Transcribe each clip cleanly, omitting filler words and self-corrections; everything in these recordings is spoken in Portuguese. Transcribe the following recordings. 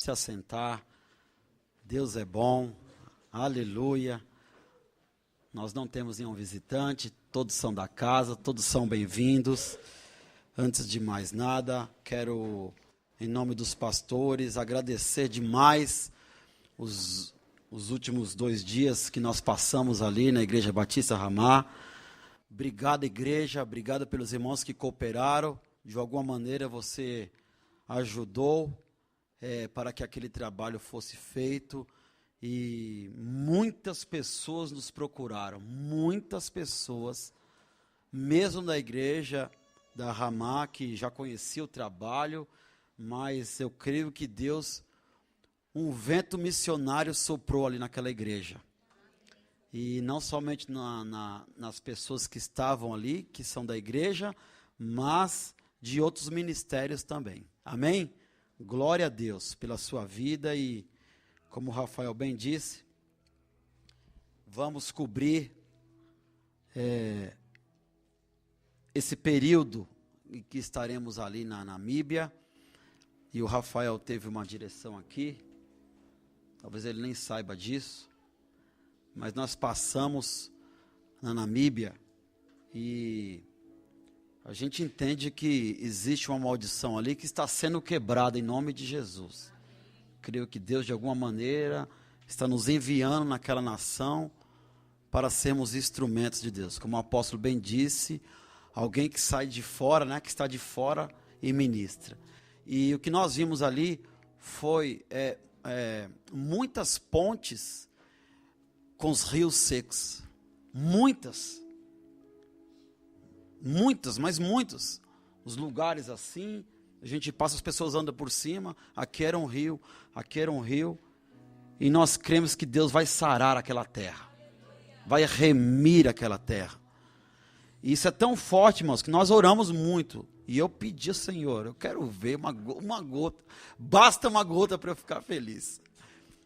se assentar. Deus é bom, aleluia. Nós não temos nenhum visitante, todos são da casa, todos são bem-vindos. Antes de mais nada, quero, em nome dos pastores, agradecer demais os últimos 2 dias que nós passamos ali na Igreja Batista Ramá. Obrigado, igreja, obrigado pelos irmãos que cooperaram. De alguma maneira você ajudou para que aquele trabalho fosse feito. E muitas pessoas nos procuraram, muitas pessoas, mesmo da igreja da Ramá, que já conhecia o trabalho, mas eu creio que Deus, um vento missionário soprou ali naquela igreja. E não somente nas pessoas que estavam ali, que são da igreja, mas de outros ministérios também. Amém? Glória a Deus pela sua vida e, como o Rafael bem disse, vamos cobrir esse período em que estaremos ali na Namíbia. E o Rafael teve uma direção aqui, talvez ele nem saiba disso, mas nós passamos na Namíbia e a gente entende que existe uma maldição ali que está sendo quebrada em nome de Jesus. Creio que Deus, de alguma maneira, está nos enviando naquela nação para sermos instrumentos de Deus. Como o apóstolo bem disse, alguém que sai de fora, né, que está de fora e ministra. E o que nós vimos ali foi muitas pontes com os rios secos. Muitas, mas muitos. Os lugares assim, a gente passa, as pessoas andam por cima, aqui era um rio, e nós cremos que Deus vai sarar aquela terra, vai remir aquela terra. E isso é tão forte, irmãos, que nós oramos muito, e eu pedi ao Senhor, eu quero ver uma gota, basta uma gota para eu ficar feliz.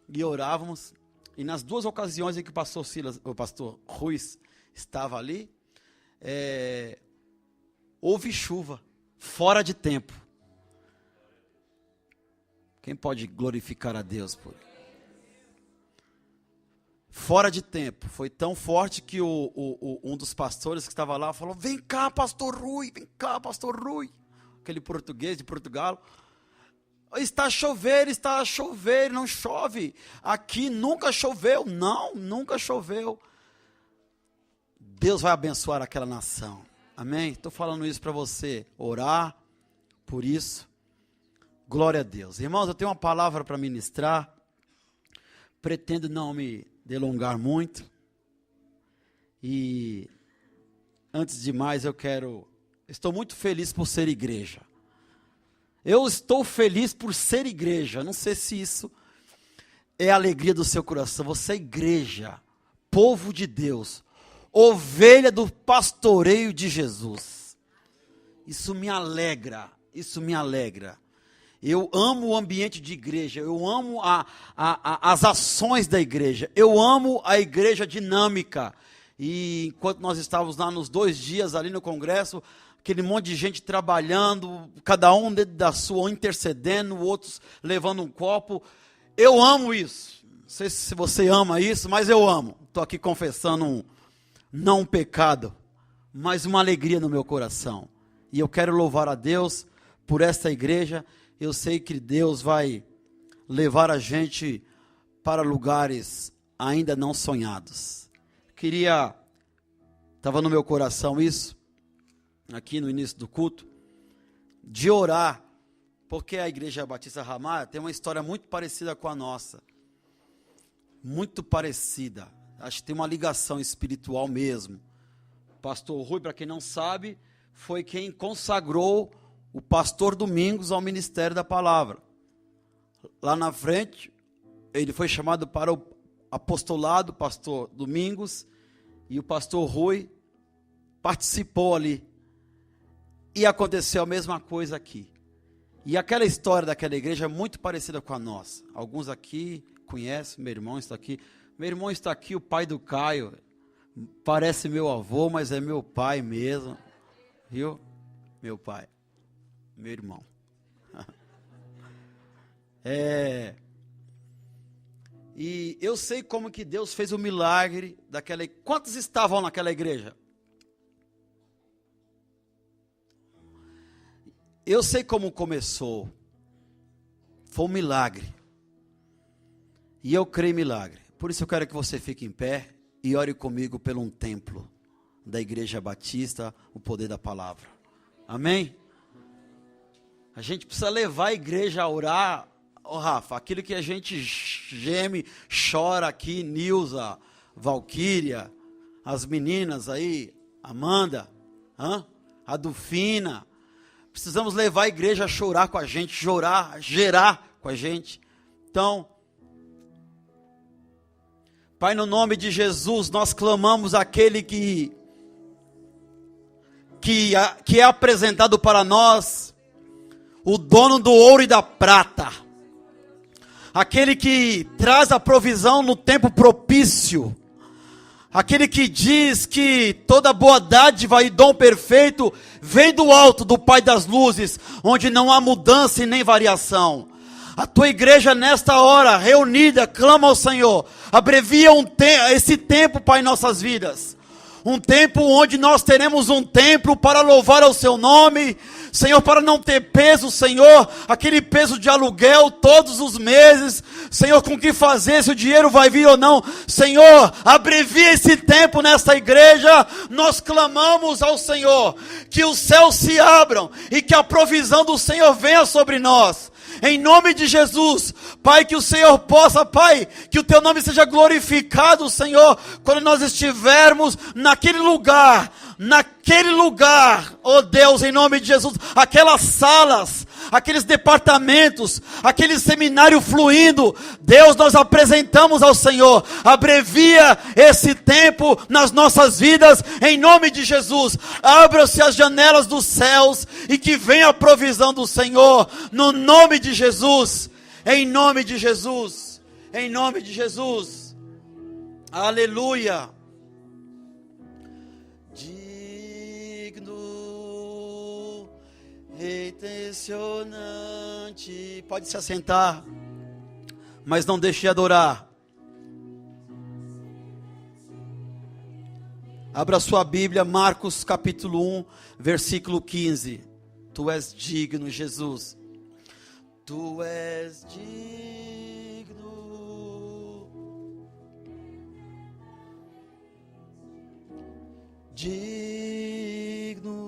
E orávamos, e nas 2 ocasiões em que o pastor Ruiz estava ali, houve chuva, fora de tempo. Quem pode glorificar a Deus por isso? Fora de tempo, foi tão forte que um dos pastores que estava lá falou: vem cá, pastor Rui, aquele português de Portugal. Está a chover, não chove. Aqui nunca choveu, nunca choveu. Deus vai abençoar aquela nação, amém? Estou falando isso para você, orar por isso. Glória a Deus. Irmãos, eu tenho uma palavra para ministrar. Pretendo não me delongar muito. E antes de mais estou muito feliz por ser igreja. Eu estou feliz por ser igreja. Não sei se isso é a alegria do seu coração. Você é igreja, povo de Deus, ovelha do pastoreio de Jesus. Isso me alegra, Eu amo o ambiente de igreja, eu amo as ações da igreja, eu amo a igreja dinâmica. E enquanto nós estávamos lá nos 2 dias ali no congresso, aquele monte de gente trabalhando, cada um dentro da sua, intercedendo, outros levando um copo. Eu amo isso. Não sei se você ama isso, mas eu amo. Estou aqui confessando não um pecado, mas uma alegria no meu coração. E eu quero louvar a Deus por esta igreja. Eu sei que Deus vai levar a gente para lugares ainda não sonhados. Estava no meu coração isso, aqui no início do culto, de orar, porque a Igreja Batista Ramá tem uma história muito parecida com a nossa. Muito parecida. Acho que tem uma ligação espiritual mesmo. O pastor Rui, para quem não sabe, foi quem consagrou o pastor Domingos ao ministério da palavra. Lá na frente, ele foi chamado para o apostolado, pastor Domingos, e o pastor Rui participou ali. E aconteceu a mesma coisa aqui. E aquela história daquela igreja é muito parecida com a nossa. Alguns aqui conhecem, meu irmão está aqui. Meu irmão está aqui, o pai do Caio. Parece meu avô, mas é meu pai mesmo. Viu? Meu pai. Meu irmão. E eu sei como que Deus fez o milagre daquela. Quantos estavam naquela igreja? Eu sei como começou. Foi um milagre. E eu creio em milagre. Por isso eu quero que você fique em pé e ore comigo pelo um templo da Igreja Batista, o poder da palavra. Amém? A gente precisa levar a igreja a orar. Rafa, aquilo que a gente geme, chora aqui, Nilza, Valquíria, as meninas aí, Amanda, a Dufina. Precisamos levar a igreja a chorar com a gente, gerar com a gente. Então, Pai, no nome de Jesus, nós clamamos aquele que é apresentado para nós, o dono do ouro e da prata, aquele que traz a provisão no tempo propício, aquele que diz que toda boa dádiva e dom perfeito vem do alto, do Pai das luzes, onde não há mudança e nem variação. A tua igreja nesta hora, reunida, clama ao Senhor, abrevia esse tempo, Pai, em nossas vidas. Um tempo onde nós teremos um templo para louvar ao seu nome, Senhor, para não ter peso, Senhor, aquele peso de aluguel todos os meses, Senhor, com o que fazer, se o dinheiro vai vir ou não, Senhor, abrevia esse tempo nesta igreja. Nós clamamos ao Senhor, que os céus se abram, e que a provisão do Senhor venha sobre nós, em nome de Jesus, Pai, que o Senhor possa, Pai, que o Teu nome seja glorificado, Senhor, quando nós estivermos naquele lugar, oh Deus, em nome de Jesus, aquelas salas, aqueles departamentos, aquele seminário fluindo, Deus, nós apresentamos ao Senhor, abrevia esse tempo nas nossas vidas, em nome de Jesus. Abram-se as janelas dos céus, e que venha a provisão do Senhor, no nome de Jesus, em nome de Jesus, em nome de Jesus, aleluia. Intencionante. Pode se assentar, mas não deixe de adorar. Abra sua Bíblia, Marcos capítulo 1, versículo 15. Tu és digno, Jesus. Tu és digno. Digno.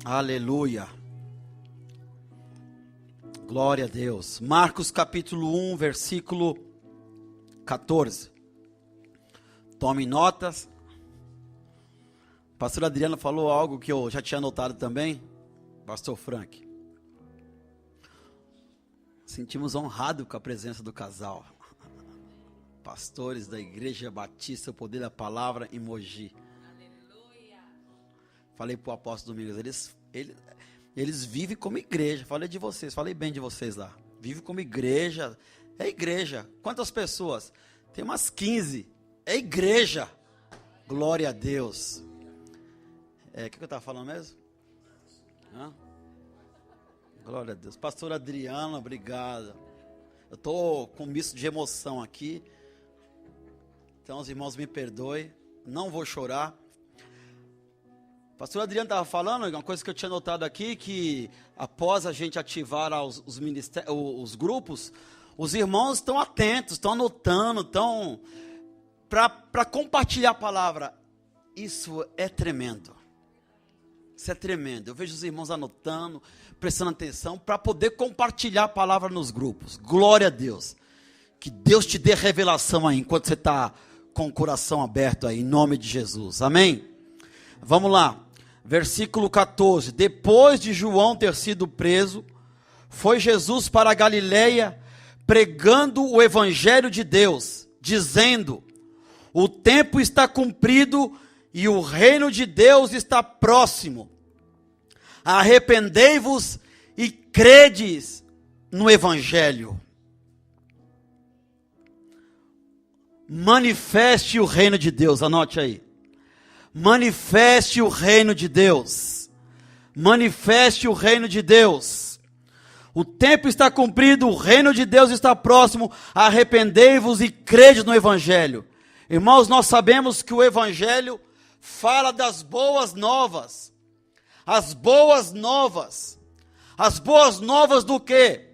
Aleluia. Glória a Deus. Marcos capítulo 1, versículo 14. Tome notas. Pastor Adriano falou algo que eu já tinha anotado também. Pastor Frank. Sentimos honrado com a presença do casal. Pastores da Igreja Batista, o poder da palavra em Mogi. Falei para o apóstolo Domingos, eles vivem como igreja. Falei de vocês, falei bem de vocês lá. Vivem como igreja. É igreja. Quantas pessoas? Tem umas 15. É igreja. Glória a Deus. O que eu estava falando mesmo? Glória a Deus. Pastor Adriano, obrigado. Eu estou com um misto de emoção aqui. Então os irmãos me perdoem. Não vou chorar. Pastor Adriano estava falando, uma coisa que eu tinha notado aqui, que após a gente ativar os grupos, os irmãos estão atentos, estão anotando, estão para compartilhar a palavra. Isso é tremendo. Isso é tremendo. Eu vejo os irmãos anotando, prestando atenção, para poder compartilhar a palavra nos grupos. Glória a Deus. Que Deus te dê revelação aí, enquanto você está com o coração aberto aí, em nome de Jesus. Amém? Vamos lá. Versículo 14, depois de João ter sido preso, foi Jesus para a Galileia, pregando o evangelho de Deus, dizendo, o tempo está cumprido e o reino de Deus está próximo. Arrependei-vos e credes no evangelho. Manifeste o reino de Deus, anote aí. Manifeste o reino de Deus. Manifeste o reino de Deus. O tempo está cumprido, o reino de Deus está próximo. Arrependei-vos e crede no Evangelho. Irmãos, nós sabemos que o Evangelho fala das boas novas. As boas novas. As boas novas do quê?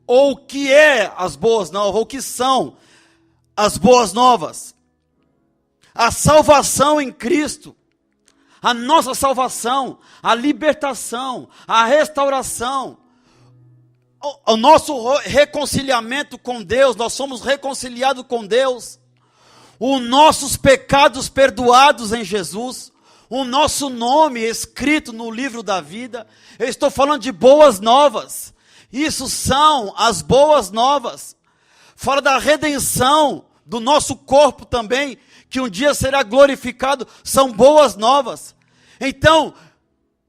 Ou o que é as boas novas? Ou o que são as boas novas? A salvação em Cristo. A nossa salvação. A libertação. A restauração. O nosso reconciliamento com Deus. Nós somos reconciliados com Deus. Os nossos pecados perdoados em Jesus. O nosso nome escrito no livro da vida. Eu estou falando de boas novas. Isso são as boas novas. Fala da redenção do nosso corpo também, que um dia será glorificado. São boas novas. Então,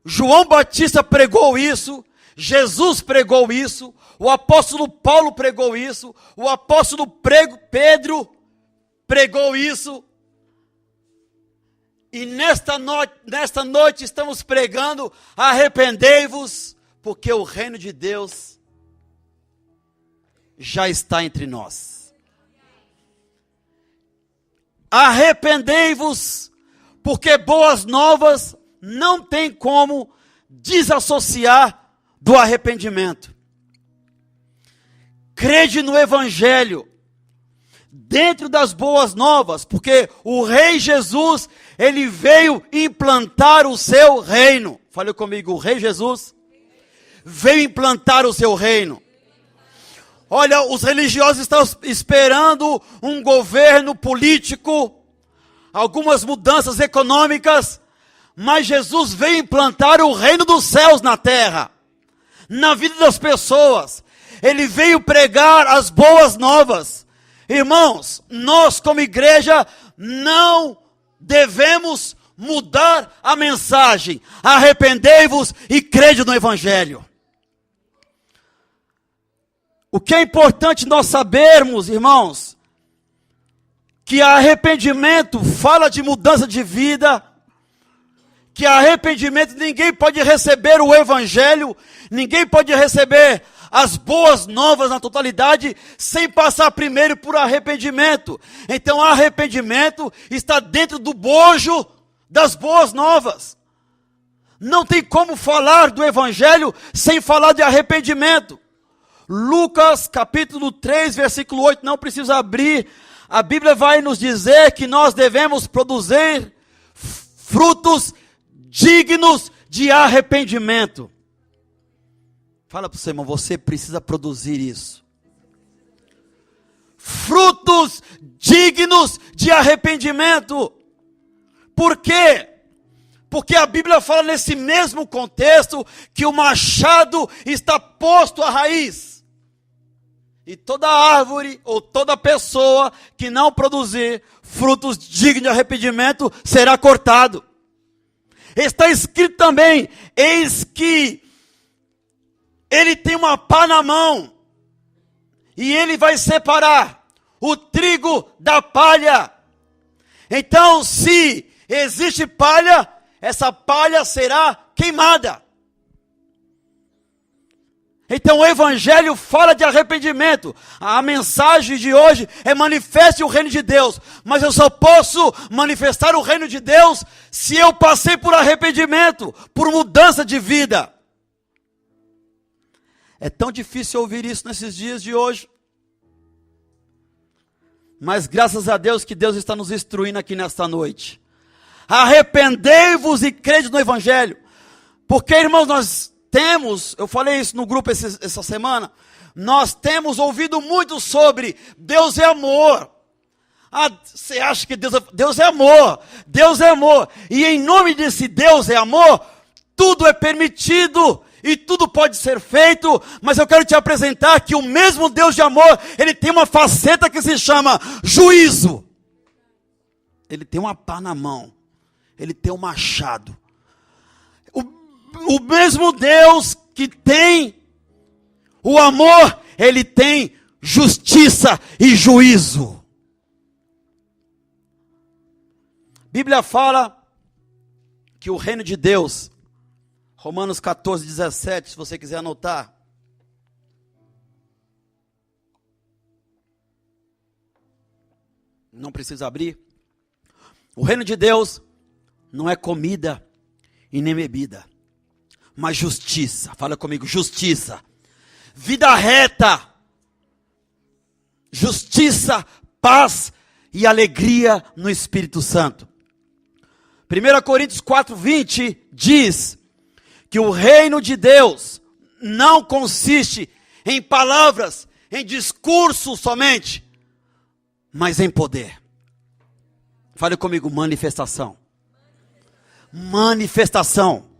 João Batista pregou isso. Jesus pregou isso. O apóstolo Paulo pregou isso. O apóstolo Pedro pregou isso. E nesta noite estamos pregando: arrependei-vos, porque o reino de Deus já está entre nós. Arrependei-vos, porque boas novas não tem como desassociar do arrependimento. Crede no Evangelho, dentro das boas novas, porque o Rei Jesus, ele veio implantar o seu reino. Fale comigo, o Rei Jesus veio implantar o seu reino. Olha, os religiosos estão esperando um governo político, algumas mudanças econômicas, mas Jesus veio implantar o reino dos céus na terra, na vida das pessoas. Ele veio pregar as boas novas. Irmãos, nós como igreja não devemos mudar a mensagem. Arrependei-vos e crede no Evangelho. O que é importante nós sabermos, irmãos, que arrependimento fala de mudança de vida, que arrependimento, ninguém pode receber o Evangelho, ninguém pode receber as boas novas na totalidade, sem passar primeiro por arrependimento. Então arrependimento está dentro do bojo das boas novas. Não tem como falar do Evangelho sem falar de arrependimento. Lucas capítulo 3, versículo 8, não precisa abrir. A Bíblia vai nos dizer que nós devemos produzir frutos dignos de arrependimento. Fala para o seu irmão, você precisa produzir isso. Frutos dignos de arrependimento. Por quê? Porque a Bíblia fala nesse mesmo contexto que o machado está posto à raiz. E toda árvore ou toda pessoa que não produzir frutos dignos de arrependimento será cortado. Está escrito também, eis que ele tem uma pá na mão, e ele vai separar o trigo da palha. Então, se existe palha, essa palha será queimada. Então o Evangelho fala de arrependimento. A mensagem de hoje é: manifeste o reino de Deus. Mas eu só posso manifestar o reino de Deus se eu passei por arrependimento, por mudança de vida. É tão difícil ouvir isso nesses dias de hoje. Mas graças a Deus que Deus está nos instruindo aqui nesta noite. Arrependei-vos e crede no Evangelho. Porque, irmãos, nós temos, eu falei isso no grupo essa semana, nós temos ouvido muito sobre Deus é amor. Ah, você acha que Deus é amor? Deus é amor. E em nome desse Deus é amor, tudo é permitido e tudo pode ser feito, mas eu quero te apresentar que o mesmo Deus de amor, ele tem uma faceta que se chama juízo. Ele tem uma pá na mão, ele tem um machado. O mesmo Deus que tem o amor, ele tem justiça e juízo. Bíblia fala que o reino de Deus, Romanos 14, 17, se você quiser anotar. Não precisa abrir. O reino de Deus não é comida e nem bebida, mas justiça. Fala comigo, justiça. Vida reta. Justiça, paz e alegria no Espírito Santo. 1 Coríntios 4, 20 diz que o reino de Deus não consiste em palavras, em discurso somente, mas em poder. Fale comigo, manifestação. Manifestação.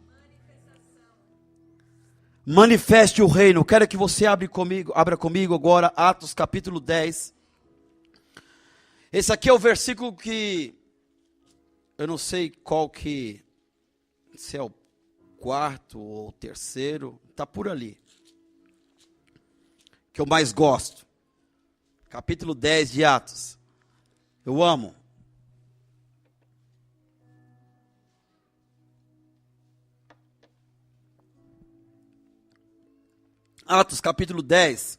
Manifeste o reino. Quero que você abra comigo agora Atos capítulo 10. Esse aqui é o versículo que eu não sei qual que, se é o quarto ou o terceiro, está por ali, que eu mais gosto. Capítulo 10 de Atos. Eu amo. Atos capítulo 10,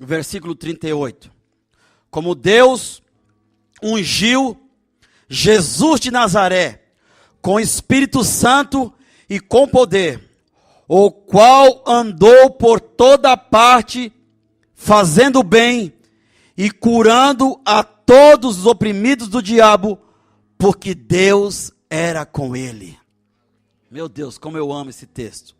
versículo 38. Como Deus ungiu Jesus de Nazaré com Espírito Santo e com poder, o qual andou por toda parte, fazendo bem e curando a todos os oprimidos do diabo, porque Deus era com ele. Meu Deus, como eu amo esse texto.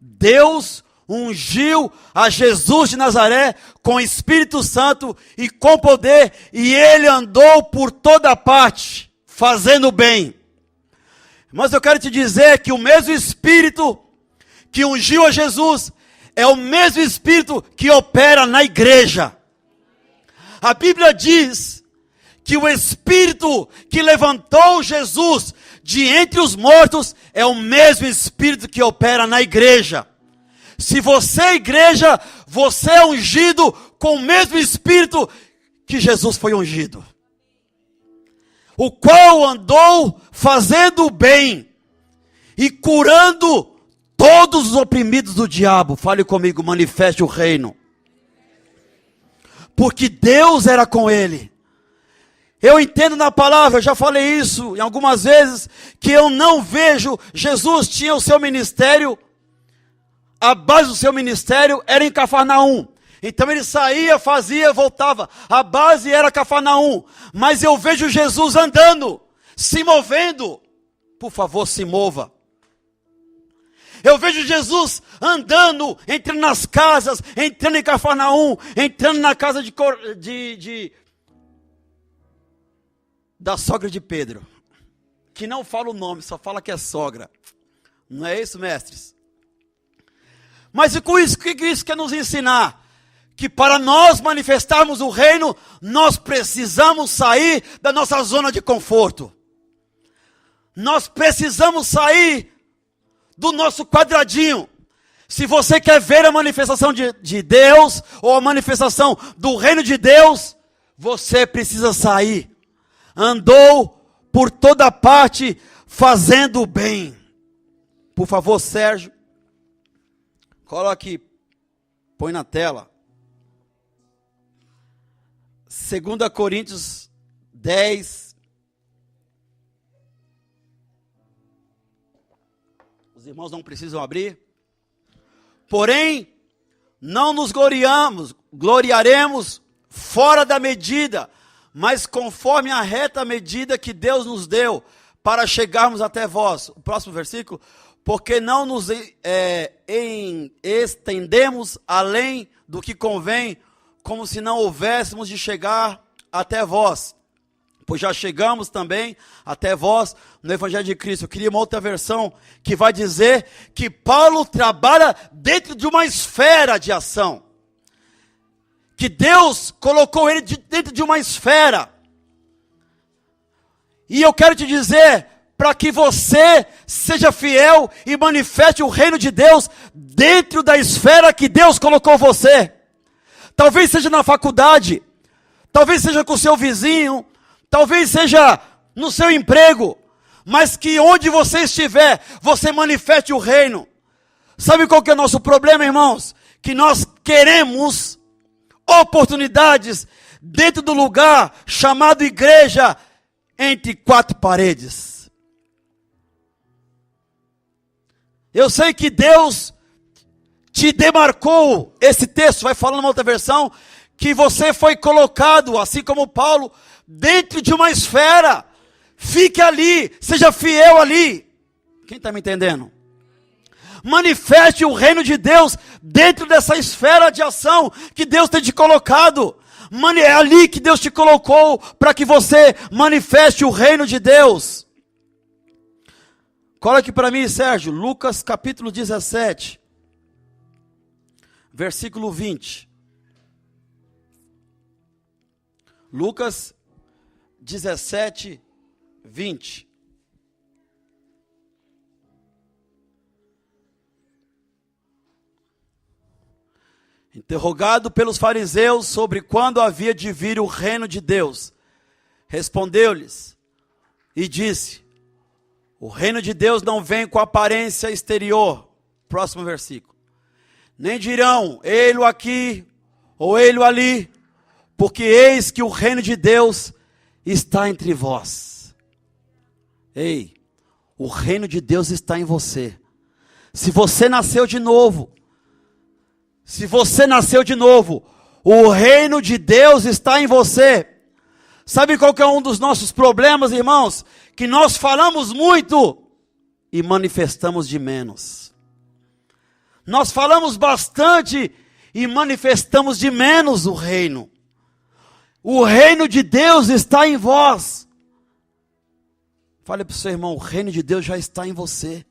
Deus ungiu a Jesus de Nazaré com Espírito Santo e com poder, e ele andou por toda parte, fazendo bem. Mas eu quero te dizer que o mesmo Espírito que ungiu a Jesus é o mesmo Espírito que opera na igreja. A Bíblia diz que o Espírito que levantou Jesus de entre os mortos é o mesmo Espírito que opera na igreja. Se você é igreja, você é ungido com o mesmo Espírito que Jesus foi ungido, o qual andou fazendo o bem e curando todos os oprimidos do diabo. Fale comigo, manifeste o reino. Porque Deus era com ele. Eu entendo na palavra, eu já falei isso em algumas vezes, que eu não vejo, Jesus tinha o seu ministério, a base do seu ministério era em Cafarnaum. Então ele saía, fazia, voltava. A base era Cafarnaum. Mas eu vejo Jesus andando, se movendo. Por favor, se mova. Eu vejo Jesus andando, entrando nas casas, entrando em Cafarnaum, entrando na casa da sogra de Pedro, que não fala o nome, só fala que é sogra. Não é isso, mestres? Mas e com isso, o que isso quer nos ensinar? Que para nós manifestarmos o reino, nós precisamos sair da nossa zona de conforto. Nós precisamos sair do nosso quadradinho. Se você quer ver a manifestação de Deus, ou a manifestação do reino de Deus, você precisa sair. Andou por toda parte fazendo o bem. Por favor, Sérgio, coloque, põe na tela. 2 Coríntios 10. Os irmãos não precisam abrir. Porém, não nos gloriaremos fora da medida, mas conforme a reta medida que Deus nos deu, para chegarmos até vós. O próximo versículo. Porque não nos estendemos além do que convém, como se não houvéssemos de chegar até vós. Pois já chegamos também até vós no Evangelho de Cristo. Eu queria uma outra versão que vai dizer que Paulo trabalha dentro de uma esfera de ação. Que Deus colocou ele dentro de uma esfera. E eu quero te dizer, para que você seja fiel e manifeste o reino de Deus dentro da esfera que Deus colocou você. Talvez seja na faculdade, talvez seja com o seu vizinho, talvez seja no seu emprego, mas que onde você estiver, você manifeste o reino. Sabe qual que é o nosso problema, irmãos? Que nós queremos oportunidades dentro do lugar chamado igreja, entre quatro paredes. Eu sei que Deus te demarcou, esse texto vai falando numa outra versão, que você foi colocado, assim como Paulo, dentro de uma esfera. Fique ali, seja fiel ali. Quem está me entendendo? Manifeste o reino de Deus dentro dessa esfera de ação que Deus tem te colocado. É ali que Deus te colocou para que você manifeste o reino de Deus. Cola aqui para mim, Sérgio, Lucas capítulo 17, versículo 20. Lucas 17, 20. Interrogado pelos fariseus sobre quando havia de vir o reino de Deus, respondeu-lhes e disse: o reino de Deus não vem com aparência exterior. Próximo versículo. Nem dirão, ei-lo aqui ou ei-lo ali, porque eis que o reino de Deus está entre vós. Ei, o reino de Deus está em você. Se você nasceu de novo, o reino de Deus está em você. Sabe qual que é um dos nossos problemas, irmãos? Que nós falamos muito e manifestamos de menos. Nós falamos bastante e manifestamos de menos o reino. O reino de Deus está em vós. Fale para o seu irmão, o reino de Deus já está em você.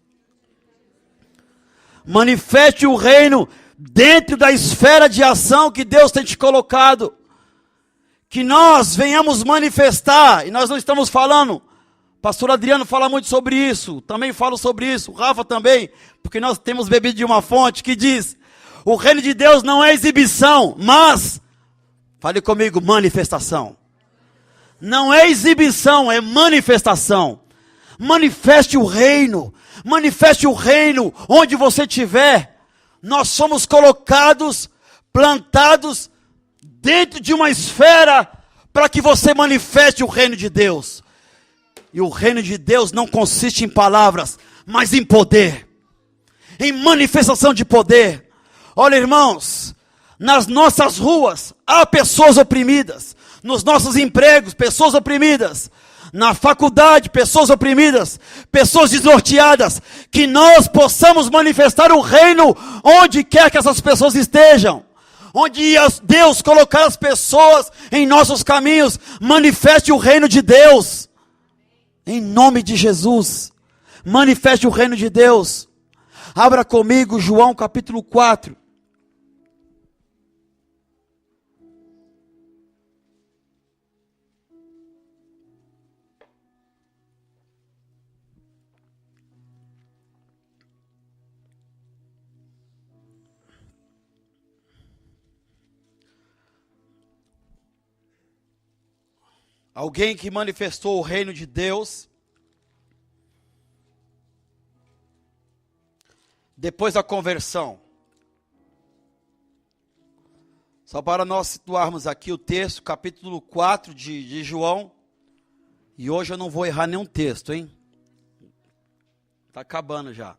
Manifeste o reino dentro da esfera de ação que Deus tem te colocado. Que nós venhamos manifestar, e nós não estamos falando, pastor Adriano fala muito sobre isso, também falo sobre isso, o Rafa também, porque nós temos bebido de uma fonte que diz, o reino de Deus não é exibição, mas, fale comigo, manifestação. Não é exibição, é manifestação. Manifeste o reino onde você estiver. Nós somos colocados, plantados dentro de uma esfera para que você manifeste o reino de Deus. E o reino de Deus não consiste em palavras, mas em poder, em manifestação de poder. Olha, irmãos, nas nossas ruas há pessoas oprimidas, nos nossos empregos, pessoas oprimidas, na faculdade, pessoas oprimidas, pessoas desnorteadas, que nós possamos manifestar o reino onde quer que essas pessoas estejam. Onde Deus colocar as pessoas em nossos caminhos, manifeste o reino de Deus. Em nome de Jesus, manifeste o reino de Deus. Abra comigo João capítulo 4. Alguém que manifestou o reino de Deus, depois da conversão. Só para nós situarmos aqui o texto, capítulo 4 de João. E hoje eu não vou errar nenhum texto, hein? Está acabando já.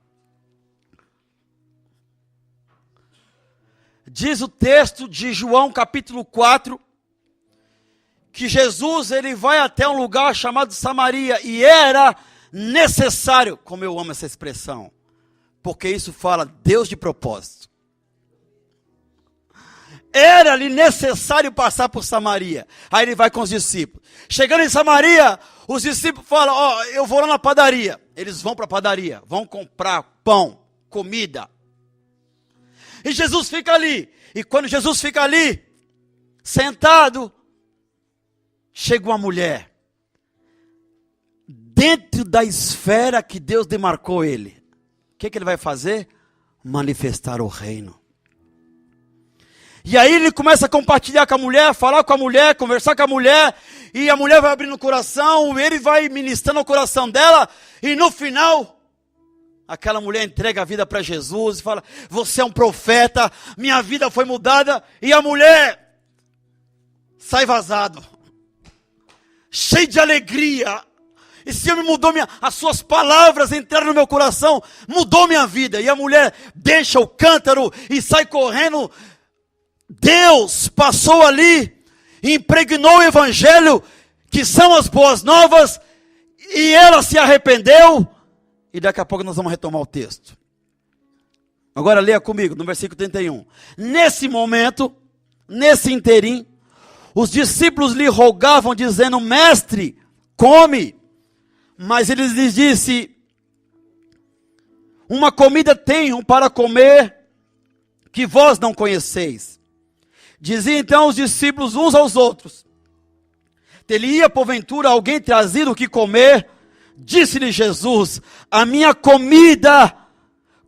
Diz o texto de João, capítulo 4, que Jesus ele vai até um lugar chamado Samaria, e era necessário, como eu amo essa expressão, porque isso fala Deus de propósito. Era-lhe necessário passar por Samaria. Aí ele vai com os discípulos. Chegando em Samaria, os discípulos falam, eu vou lá na padaria. Eles vão para a padaria, vão comprar pão, comida. E Jesus fica ali. E quando Jesus fica ali, sentado, chega uma mulher, dentro da esfera que Deus demarcou ele. O que ele vai fazer? Manifestar o reino. E aí ele começa a compartilhar com a mulher, falar com a mulher, conversar com a mulher, e a mulher vai abrindo o coração, ele vai ministrando o coração dela, e no final, aquela mulher entrega a vida para Jesus e fala: você é um profeta, minha vida foi mudada, e a mulher sai vazado, cheio de alegria. Esse homem mudou as suas palavras entraram no meu coração, mudou minha vida. E a mulher deixa o cântaro e sai correndo. Deus passou ali, impregnou o evangelho, que são as boas novas, e ela se arrependeu. E daqui a pouco nós vamos retomar o texto. Agora leia comigo, no versículo 31. Nesse momento, nesse interim, os discípulos lhe rogavam, dizendo: mestre, come. Mas ele lhes disse: uma comida tenho para comer, que vós não conheceis. Diziam então os discípulos uns aos outros: teria porventura alguém trazido o que comer? Disse-lhe Jesus: a minha comida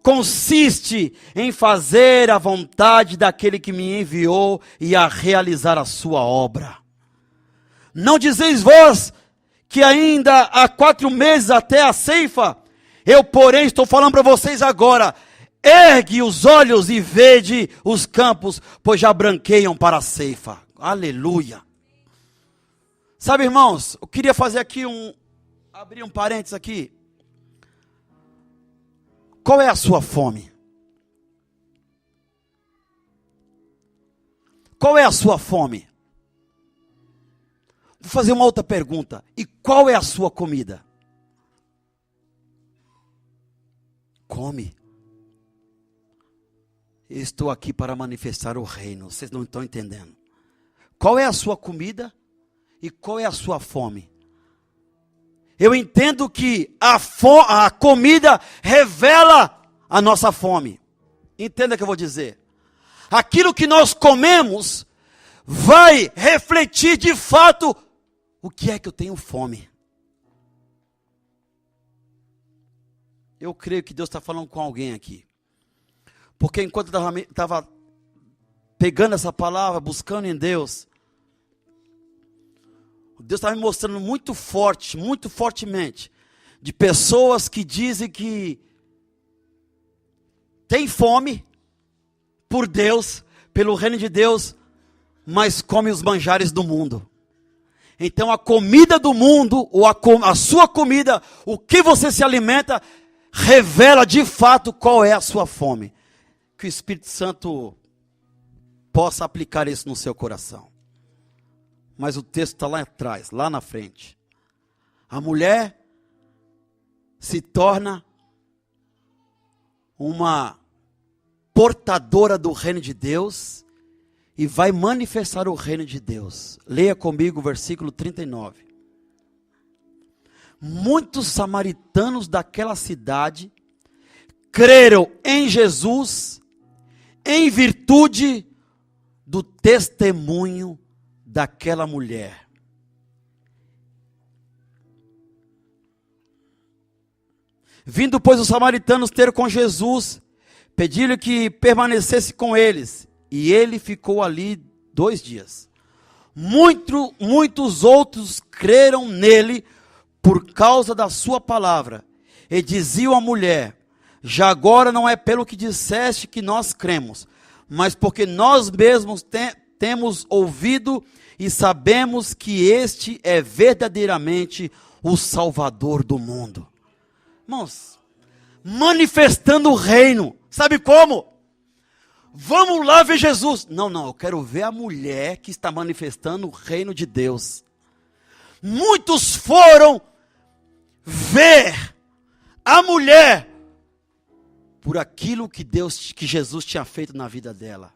consiste em fazer a vontade daquele que me enviou e a realizar a sua obra. Não dizeis vós que ainda há 4 meses até a ceifa? Eu, porém, estou falando para vocês agora: ergue os olhos e vede os campos, pois já branqueiam para a ceifa. Aleluia. Sabe, irmãos, eu queria fazer aqui abrir um parênteses aqui. Qual é a sua fome? Qual é a sua fome? Vou fazer uma outra pergunta. E qual é a sua comida? Come. Eu estou aqui para manifestar o reino. Vocês não estão entendendo. Qual é a sua comida? E qual é a sua fome? Eu entendo que a comida revela a nossa fome. Entenda o que eu vou dizer. Aquilo que nós comemos vai refletir de fato o que é que eu tenho fome. Eu creio que Deus está falando com alguém aqui. Porque enquanto eu estava pegando essa palavra, buscando em Deus, Deus estava me mostrando muito fortemente, de pessoas que dizem que tem fome por Deus, pelo reino de Deus, mas come os manjares do mundo. Então a comida do mundo, ou a sua comida, o que você se alimenta, revela de fato qual é a sua fome. Que o Espírito Santo possa aplicar isso no seu coração. Mas o texto está lá atrás, lá na frente. A mulher se torna uma portadora do reino de Deus e vai manifestar o reino de Deus. Leia comigo o versículo 39. Muitos samaritanos daquela cidade creram em Jesus em virtude do testemunho daquela mulher. Vindo, pois, os samaritanos ter com Jesus, pediram que permanecesse com eles, e ele ficou ali 2 dias. Muitos outros creram nele por causa da sua palavra, e diziam à mulher: já agora não é pelo que disseste que nós cremos, mas porque nós mesmos temos ouvido e sabemos que este é verdadeiramente o Salvador do mundo. Irmãos, manifestando o reino. Sabe como? Vamos lá ver Jesus. Não, eu quero ver a mulher que está manifestando o reino de Deus. Muitos foram ver a mulher por aquilo que Jesus tinha feito na vida dela.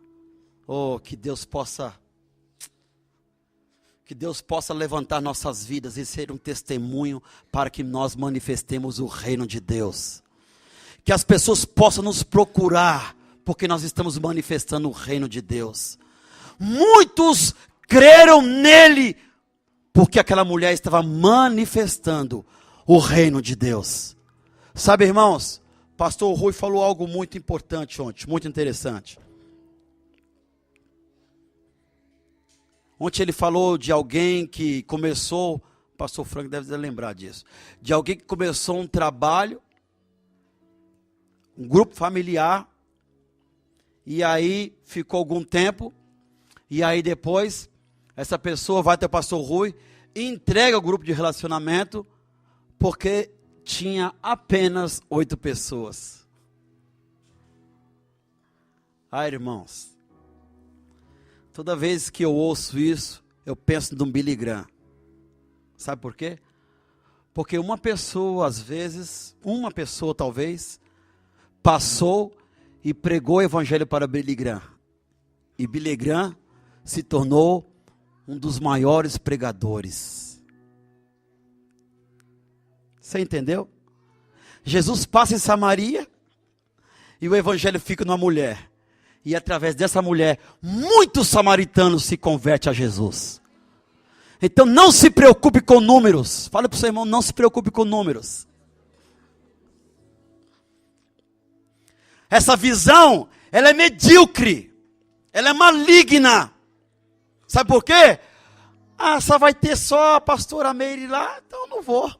Oh, que Deus possa levantar nossas vidas e ser um testemunho para que nós manifestemos o reino de Deus. Que as pessoas possam nos procurar, porque nós estamos manifestando o reino de Deus. Muitos creram nele, porque aquela mulher estava manifestando o reino de Deus. Sabe, irmãos, pastor Rui falou algo muito importante ontem, muito interessante. Ontem ele falou de alguém que começou, o pastor Frank deve lembrar disso, de alguém que começou um trabalho, um grupo familiar, e aí ficou algum tempo, e aí depois essa pessoa vai até o pastor Rui e entrega o grupo de relacionamento, porque tinha apenas 8 pessoas. Ah, irmãos, toda vez que eu ouço isso, eu penso no Billy Graham. Sabe por quê? Porque uma pessoa, às vezes, talvez, passou e pregou o evangelho para Billy Graham. E Billy Graham se tornou um dos maiores pregadores. Você entendeu? Jesus passa em Samaria e o evangelho fica numa mulher. E através dessa mulher, muitos samaritanos se convertem a Jesus. Então não se preocupe com números. Fala para o seu irmão, não se preocupe com números. Essa visão, ela é medíocre. Ela é maligna. Sabe por quê? Só vai ter só a pastora Meire lá, então eu não vou.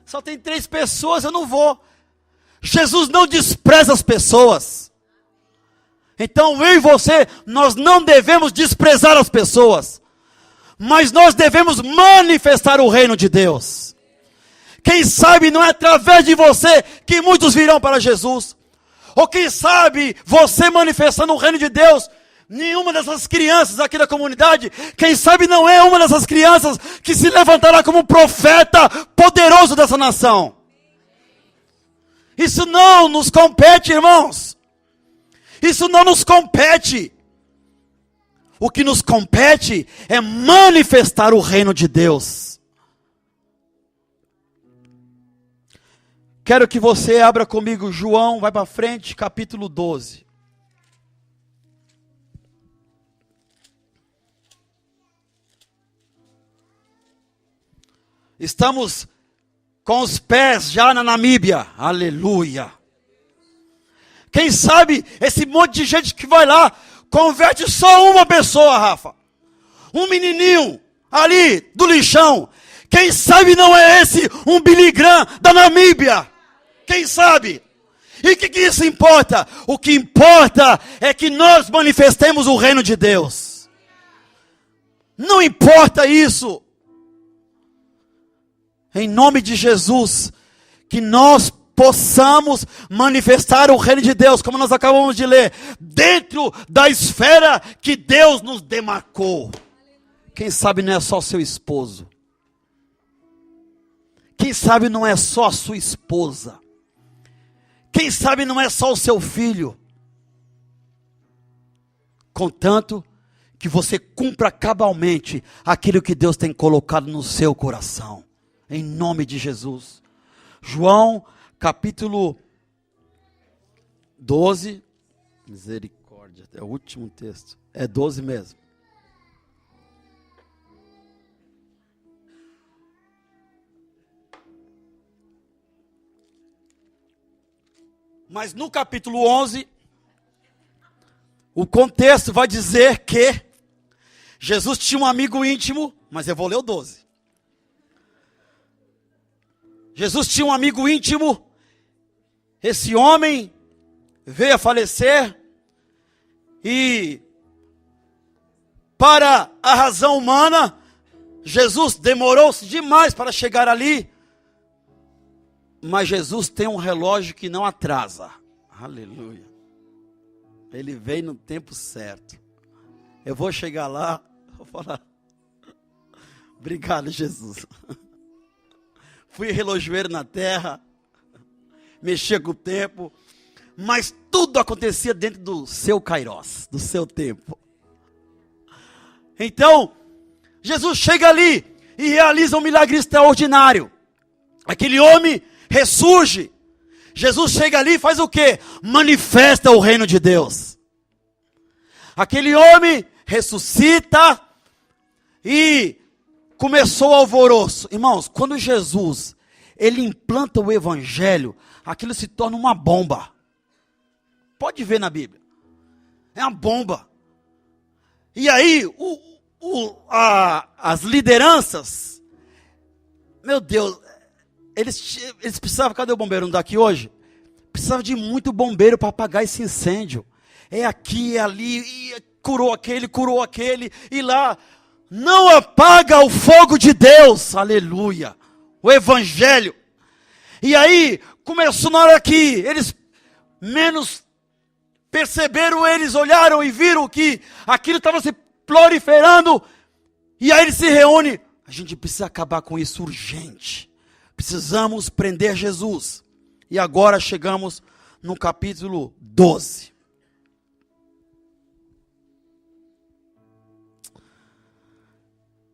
Só tem 3 pessoas, eu não vou. Jesus não despreza as pessoas. Então eu e você, nós não devemos desprezar as pessoas. Mas nós devemos manifestar o reino de Deus. Quem sabe não é através de você que muitos virão para Jesus. Ou quem sabe você manifestando o reino de Deus, nenhuma dessas crianças aqui da comunidade, quem sabe não é uma dessas crianças que se levantará como um profeta poderoso dessa nação. Isso não nos compete, irmãos. Isso não nos compete. O que nos compete é manifestar o reino de Deus. Quero que você abra comigo João, vai para frente, capítulo 12. Estamos com os pés já na Namíbia. Aleluia. Quem sabe esse monte de gente que vai lá, converte só uma pessoa, Rafa. Um menininho ali do lixão. Quem sabe não é esse um Billy Graham da Namíbia? Quem sabe? E o que isso importa? O que importa é que nós manifestemos o reino de Deus. Não importa isso. Em nome de Jesus, que nós possamos manifestar o reino de Deus, como nós acabamos de ler, dentro da esfera que Deus nos demarcou. Quem sabe não é só seu esposo. Quem sabe não é só a sua esposa. Quem sabe não é só o seu filho. Contanto que você cumpra cabalmente aquilo que Deus tem colocado no seu coração. Em nome de Jesus. João, capítulo 12. Misericórdia, é o último texto. É 12 mesmo. Mas no capítulo 11, o contexto vai dizer que Jesus tinha um amigo íntimo, mas eu vou ler o 12. Jesus tinha um amigo íntimo, esse homem veio a falecer, e para a razão humana, Jesus demorou-se demais para chegar ali, mas Jesus tem um relógio que não atrasa. Aleluia. Ele vem no tempo certo. Eu vou chegar lá, vou falar, obrigado, Jesus. Fui relojoeiro na terra, mexia com o tempo, mas tudo acontecia dentro do seu kairos, do seu tempo. Então, Jesus chega ali e realiza um milagre extraordinário. Aquele homem ressurge. Jesus chega ali e faz o quê? Manifesta o reino de Deus. Aquele homem ressuscita e começou o alvoroço. Irmãos, quando Jesus, ele implanta o evangelho, aquilo se torna uma bomba. Pode ver na Bíblia. É uma bomba. E aí, as lideranças, meu Deus, eles precisavam, cadê o bombeiro? Não está aqui hoje? Precisava de muito bombeiro para apagar esse incêndio. É aqui, é ali, e curou aquele, e lá. Não apaga o fogo de Deus, aleluia, o evangelho. E aí, começou na hora que eles menos perceberam, eles olharam e viram que aquilo estava se proliferando. E aí eles se reúnem, a gente precisa acabar com isso urgente. Precisamos prender Jesus. E agora chegamos no capítulo 12.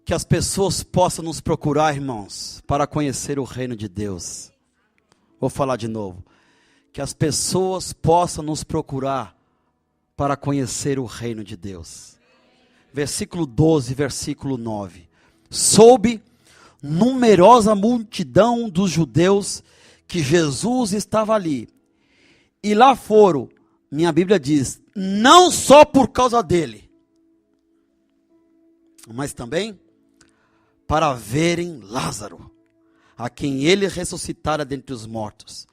Que as pessoas possam nos procurar, irmãos, para conhecer o reino de Deus. Vou falar de novo. Que as pessoas possam nos procurar para conhecer o reino de Deus. Versículo 12, versículo 9. Soube numerosa multidão dos judeus que Jesus estava ali. E lá foram, minha Bíblia diz, não só por causa dele, mas também para verem Lázaro, a quem ele ressuscitara dentre os mortos.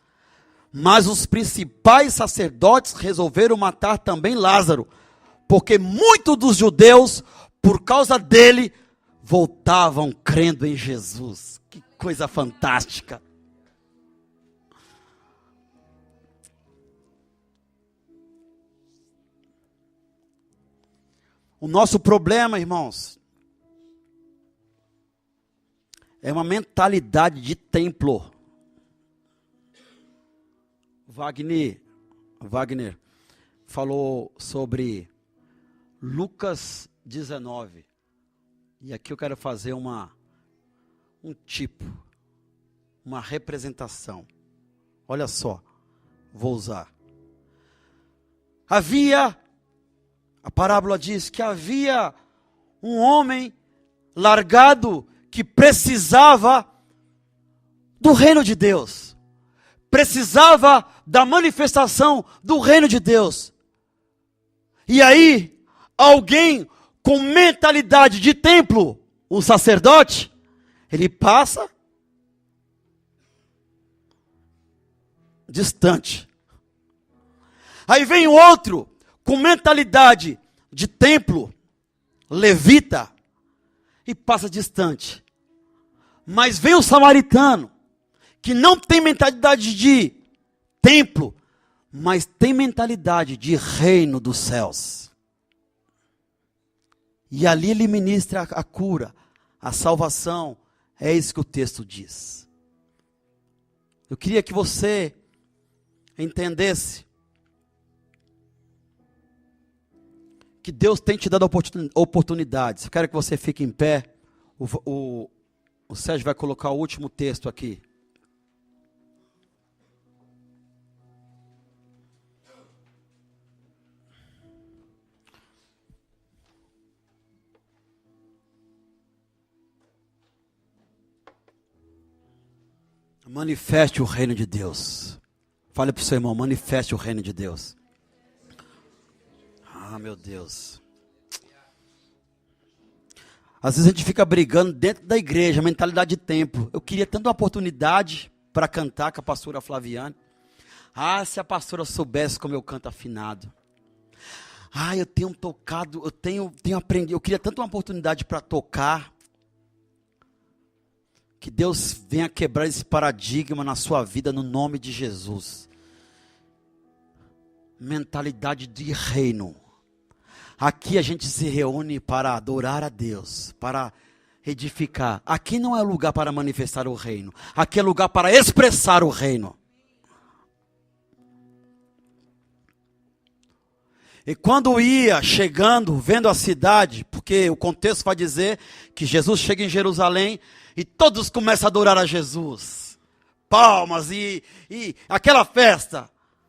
Mas os principais sacerdotes resolveram matar também Lázaro, porque muitos dos judeus, por causa dele, voltavam crendo em Jesus. Que coisa fantástica! O nosso problema, irmãos, é uma mentalidade de templo. Wagner falou sobre Lucas 19. E aqui eu quero fazer uma representação. Olha só, vou usar. A parábola diz que havia um homem largado que precisava do reino de Deus. Precisava da manifestação do reino de Deus. E aí, alguém com mentalidade de templo, o sacerdote, ele passa distante. Aí vem o outro com mentalidade de templo, levita, e passa distante. Mas vem o samaritano, que não tem mentalidade de templo, mas tem mentalidade de reino dos céus. E ali ele ministra a cura, a salvação. É isso que o texto diz. Eu queria que você entendesse que Deus tem te dado oportunidades. Eu quero que você fique em pé. O Sérgio vai colocar o último texto aqui. Manifeste o reino de Deus. Fale para o seu irmão, manifeste o reino de Deus. Ah, meu Deus. Às vezes a gente fica brigando dentro da igreja, mentalidade de templo. Eu queria tanto uma oportunidade para cantar com a pastora Flaviane. Ah, se a pastora soubesse como eu canto afinado. Ah, eu tenho tocado, eu tenho aprendido. Eu queria tanto uma oportunidade para tocar. Que Deus venha quebrar esse paradigma na sua vida no nome de Jesus. Mentalidade de reino. Aqui a gente se reúne para adorar a Deus, para edificar. Aqui não é lugar para manifestar o reino. Aqui é lugar para expressar o reino. E quando ia chegando, vendo a cidade, porque o contexto vai dizer que Jesus chega em Jerusalém e todos começam a adorar a Jesus. Palmas e aquela festa.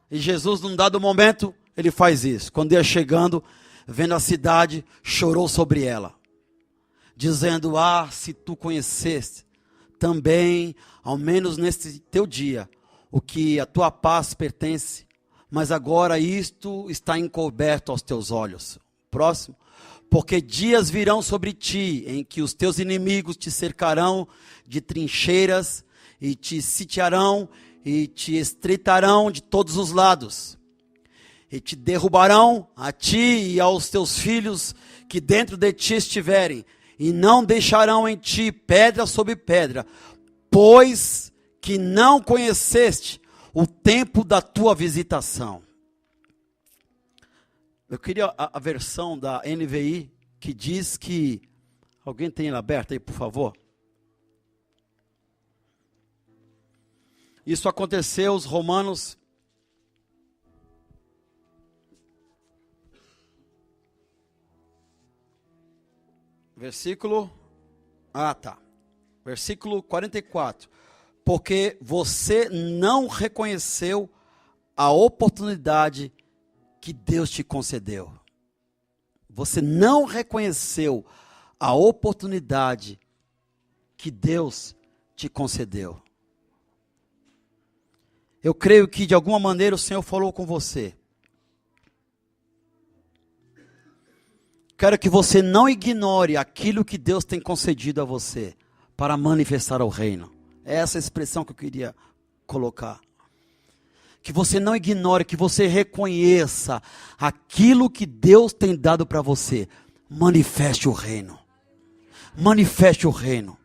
E Jesus, num dado momento, ele faz isso. Quando ia chegando, vendo a cidade, chorou sobre ela. Dizendo, ah, se tu conhecesse também, ao menos nesse teu dia, o que a tua paz pertence, mas agora isto está encoberto aos teus olhos. Próximo. Porque dias virão sobre ti, em que os teus inimigos te cercarão de trincheiras, e te sitiarão, e te estreitarão de todos os lados. E te derrubarão a ti e aos teus filhos que dentro de ti estiverem, e não deixarão em ti pedra sobre pedra, pois que não conheceste o tempo da tua visitação. Eu queria a versão da NVI, que diz que... Alguém tem ela aberta aí, por favor? Isso aconteceu, os Romanos... Versículo 44. Porque você não reconheceu a oportunidade que Deus te concedeu. Você não reconheceu a oportunidade que Deus te concedeu. Eu creio que de alguma maneira o Senhor falou com você. Quero que você não ignore aquilo que Deus tem concedido a você para manifestar o reino. É essa a expressão que eu queria colocar. Que você não ignore, que você reconheça aquilo que Deus tem dado para você. Manifeste o reino. Manifeste o reino.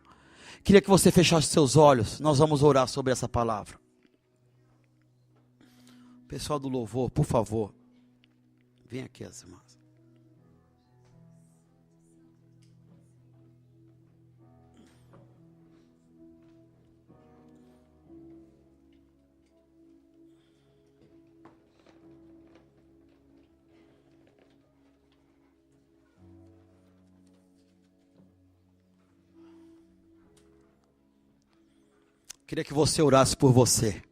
Queria que você fechasse seus olhos. Nós vamos orar sobre essa palavra. Pessoal do louvor, por favor. Vem aqui, as irmãs. Queria que você orasse por você.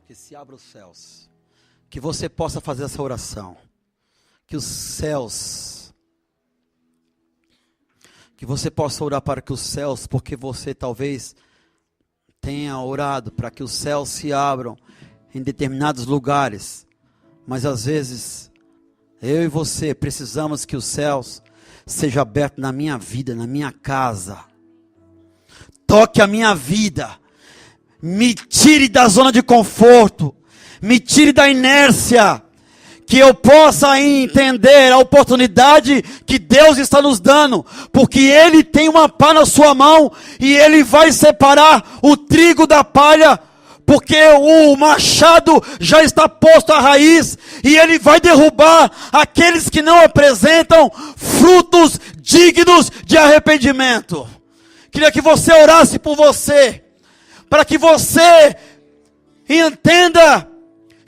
Que se abra os céus. Que você possa fazer essa oração. Que os céus... Que você possa orar para que os céus, porque você talvez tenha orado para que os céus se abram em determinados lugares. Mas às vezes... eu e você precisamos que os céus sejam abertos na minha vida, na minha casa. Toque a minha vida. Me tire da zona de conforto. Me tire da inércia. Que eu possa entender a oportunidade que Deus está nos dando. Porque Ele tem uma pá na sua mão e Ele vai separar o trigo da palha. Porque o machado já está posto à raiz e ele vai derrubar aqueles que não apresentam frutos dignos de arrependimento. Queria que você orasse por você, para que você entenda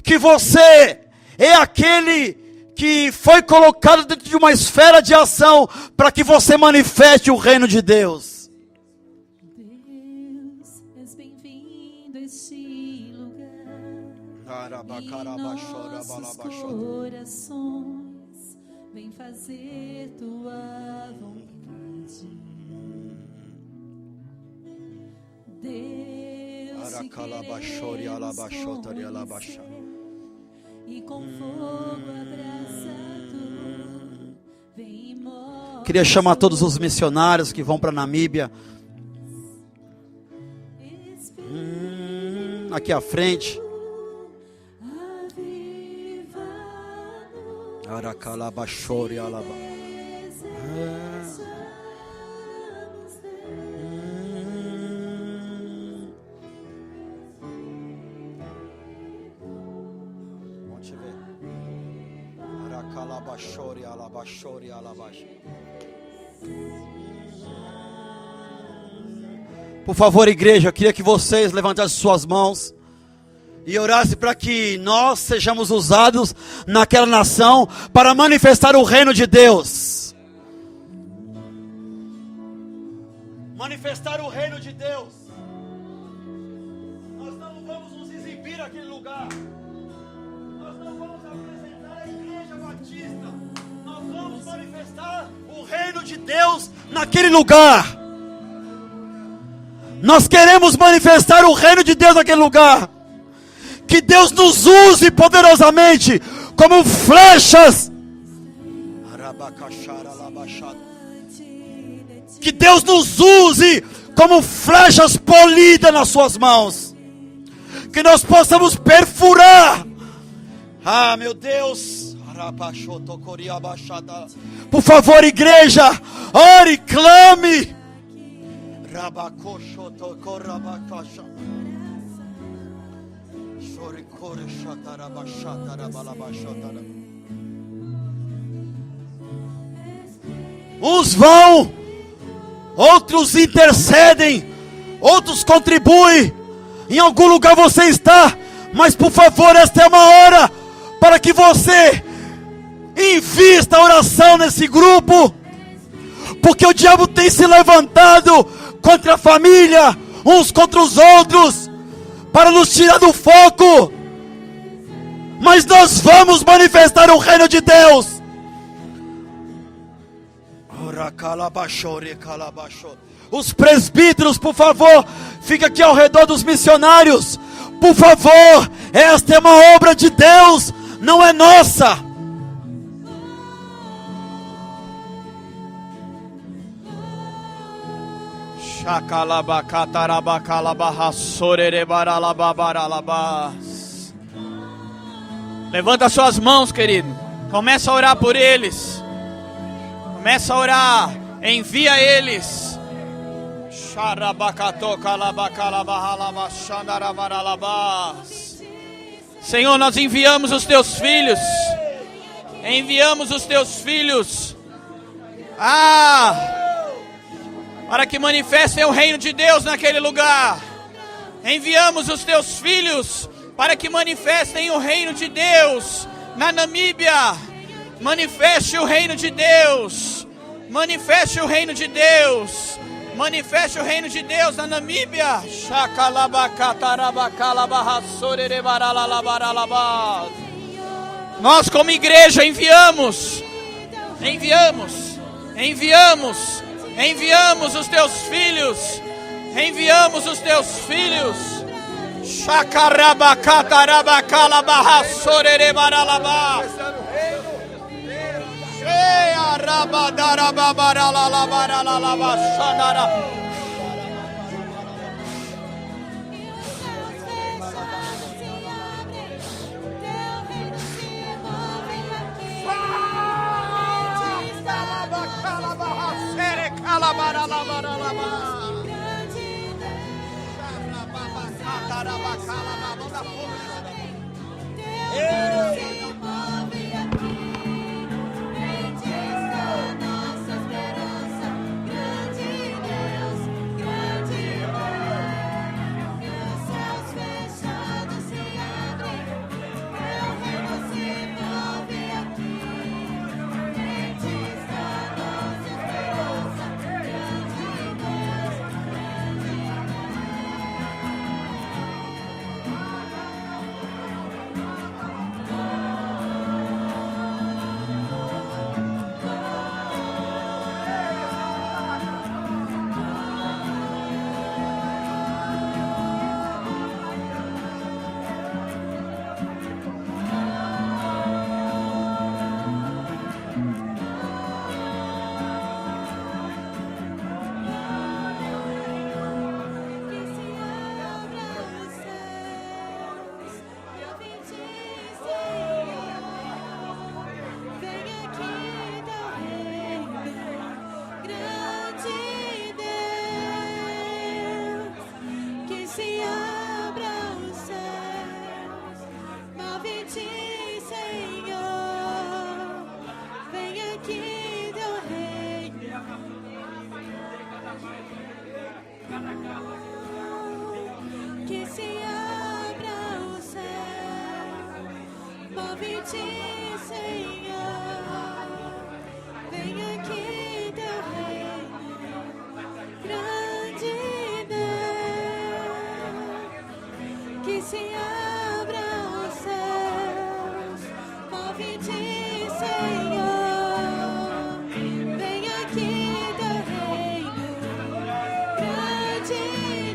que você é aquele que foi colocado dentro de uma esfera de ação para que você manifeste o reino de Deus. Em nossos corações, vem fazer tua vontade. Deus, te queremos conhecer, e com fogo abraçado, vem e mostra. Queria chamar todos os missionários que vão para Namíbia. Aqui à frente. Aracalabachore alaba. Vamos te ver. Aracalabachore alabachore alabacha. Por favor, igreja, eu queria que vocês levantassem suas mãos e orasse para que nós sejamos usados naquela nação para manifestar o reino de Deus. Manifestar o reino de Deus. Nós não vamos nos exibir naquele lugar. Nós não vamos apresentar a igreja batista. Nós vamos manifestar o reino de Deus naquele lugar. Nós queremos manifestar o reino de Deus naquele lugar. Que Deus nos use poderosamente como flechas. Que Deus nos use como flechas polidas nas suas mãos. Que nós possamos perfurar. Ah, meu Deus. Por favor, igreja, ore, clame. Uns vão, outros intercedem, outros contribuem. Em algum lugar você está, mas por favor, esta é uma hora para que você invista a oração nesse grupo, porque o diabo tem se levantado contra a família, uns contra os outros, para nos tirar do foco. Mas nós vamos manifestar o reino de Deus. Os presbíteros, por favor, fica aqui ao redor dos missionários. Por favor, esta é uma obra de Deus, não é nossa. Levanta suas mãos, querido. Começa a orar por eles. Começa a orar. Envia eles. Senhor, nós enviamos os teus filhos. Enviamos os teus filhos. Para que manifestem o reino de Deus naquele lugar. Enviamos os teus filhos para que manifestem o reino de Deus na Namíbia. Manifeste o reino de Deus. Manifeste o reino de Deus. Manifeste o reino de Deus na Namíbia. Nós como igreja enviamos os teus filhos. Enviamos os teus filhos. Vem aqui teu reino, grande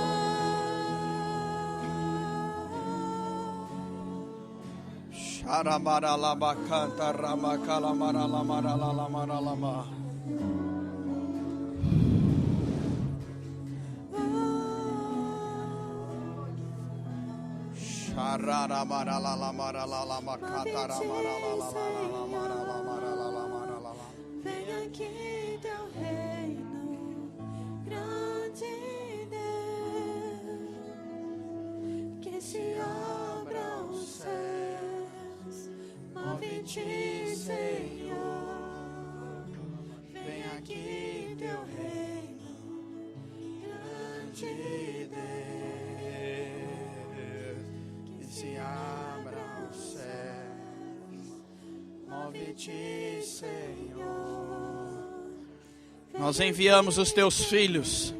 Aramaralabacanta ramacalamaralamaralamaralama. Shararamaralamaralamaralamaralamaralamaralamaralamaralamaralamaralama. Venha aqui teu reino, grande Deus, que se abram os céus, move-te, Senhor. Vem aqui teu reino, grande Deus, Que se abra os céus, move-te, Senhor. Nós enviamos os teus filhos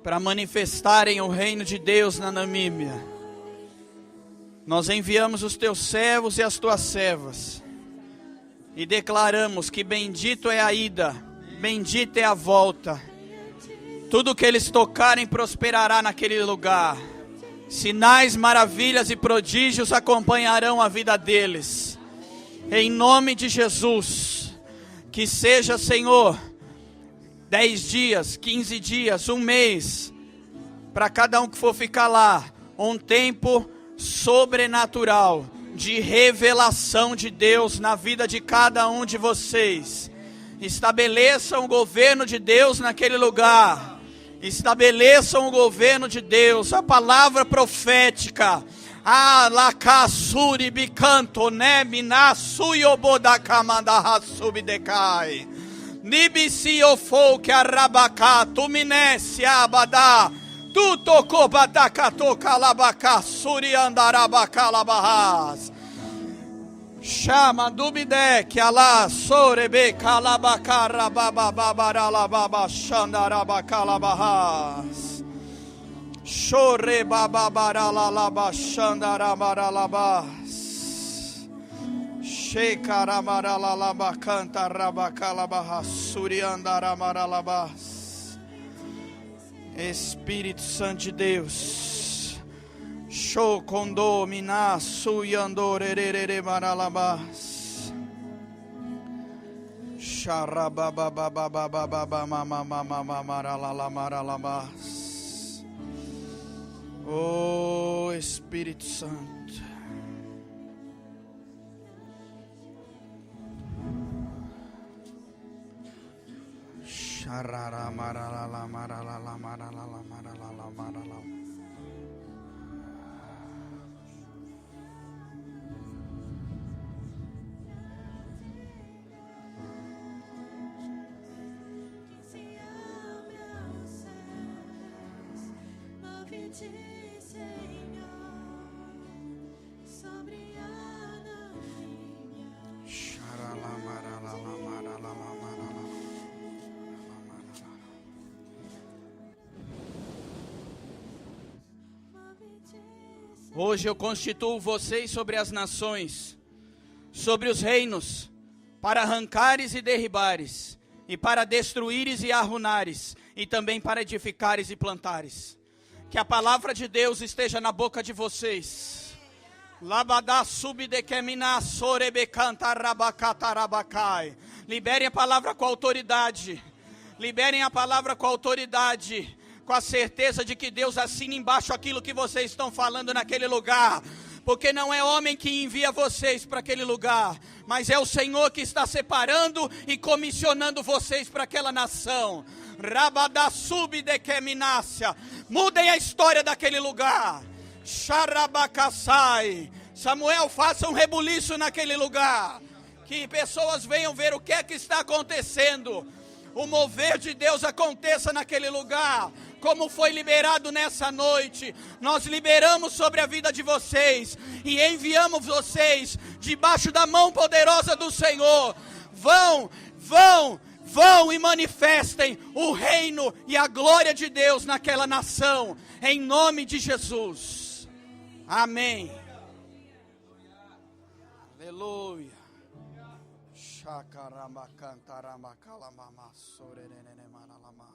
para manifestarem o reino de Deus na Namíbia. Nós enviamos os teus servos e as tuas servas e declaramos que bendito é a ida, bendita é a volta. Tudo que eles tocarem prosperará naquele lugar. Sinais, maravilhas e prodígios acompanharão a vida deles. Em nome de Jesus, que seja, Senhor, 10 dias, 15 dias, um mês, para cada um que for ficar lá, um tempo sobrenatural de revelação de Deus na vida de cada um de vocês. Estabeleçam o governo de Deus naquele lugar. Estabeleçam o governo de Deus, a palavra profética. Alakasuri bicanto nemina suyobodakamanda hasubidekai. Nibisi ofou que arabacá, tuminesse abadá. Tu tocou batacato calabacá, suriandarabacá labahás. Chama dubide que alá sorebe calabacá rabababaralababa xandarabacá labahás. Chore bababaralaba xandarabaralabás. Shekaramaralaba canta rabacalabahás, suriandaramaralabás. Espírito Santo de Deus, Shokondo Miná Suyandorerere Maralabás, Sharabababababababamamamamamamaralalabás. Oh Espírito Santo, hoje eu constituo vocês sobre as nações, sobre os reinos, para arrancares e derribares, e para destruíres e arruinares, e também para edificares e plantares. Que a palavra de Deus esteja na boca de vocês. Labadá subdekemina sorebecanta rabacatarabakai. Liberem a palavra com autoridade. Liberem a palavra com autoridade, com a certeza de que Deus assina embaixo aquilo que vocês estão falando naquele lugar. Porque não é homem que envia vocês para aquele lugar, mas é o Senhor que está separando e comissionando vocês para aquela nação. Rabadá subdekeminácia. Mudem a história daquele lugar. Xarabacassai. Samuel, faça um rebuliço naquele lugar. que pessoas venham ver o que é que está acontecendo. O mover de Deus aconteça naquele lugar, como foi liberado nessa noite. Nós liberamos sobre a vida de vocês e enviamos vocês debaixo da mão poderosa do Senhor. Vão e manifestem o reino e a glória de Deus naquela nação, em nome de Jesus. Amém. Aleluia. Shakarama cantarama kalamama sorerene manalama.